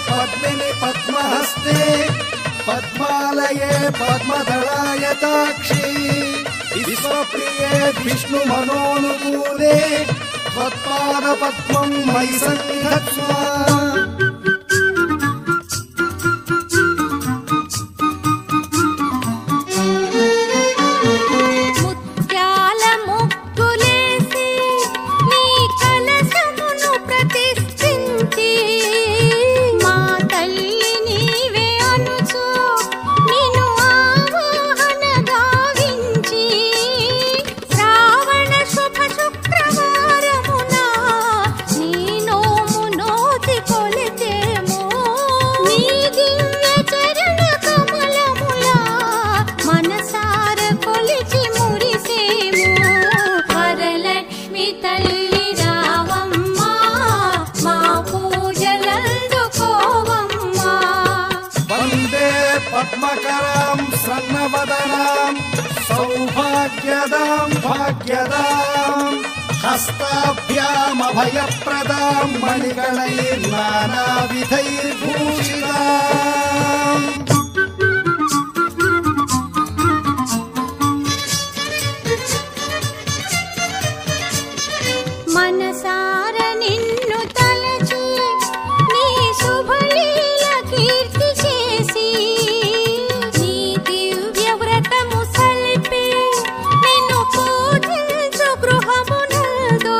पद्मिनि पद्महस्ते पद्मालये पद्मदलायताक्षी विश्वप्रिये विष्णुमनोनुकूले त्वत्पादपद्मं मयि सन्निधत्स्व। पद्मकरां स्वर्णवदनां सौभाग्यदां भाग्यदां हस्ताभ्यामभयप्रदां मणिगणैर्नानाविधैर्भूषिताम्। मनसार निन्नु तलची नी शुभलील कीर्ति చేసి నీ దివ్య వ్రతము సల్పి నిన్ను పూజించు గృహమునందు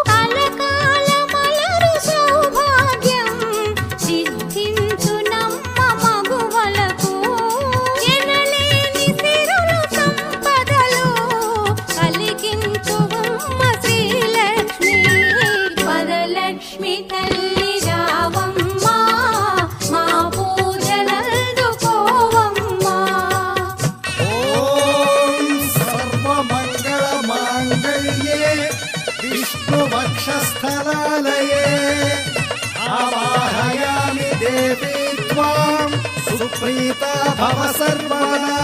కలకాల మలరు సౌభాగ్యం సిద్ధించు నమ్మ మగువలకు ఎనలేని సిరులు సంపదలు కలిగించు వరలక్ష్మి తల్లి రావమ్మ మా పూజలందుకోవమ్మ। ఓం సర్వమంగళ మాంగళ్యే విష్ణువక్షస్థలాలయే ఆవాహయామి దేవీ త్వాం సుప్రీతా భవ సర్వదా।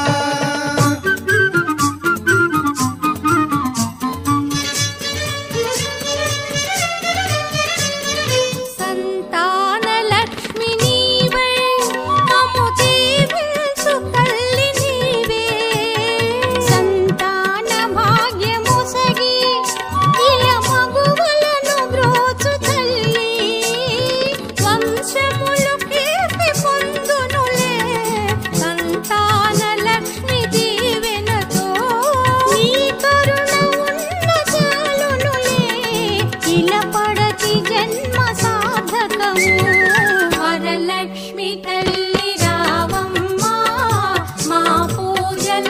వరలక్ష్మి తల్లి రావమ్మ మా పూజలందుకోవమ్మ।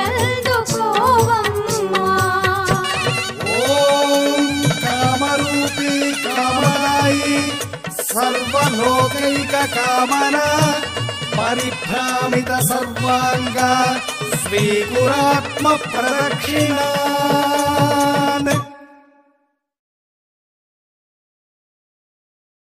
ఓం కామరూపీ కామదాయి సర్వలోకైక కామన పరిభ్రామిత సర్వాంగ స్వీకురాత్మ ప్రదక్షిణ।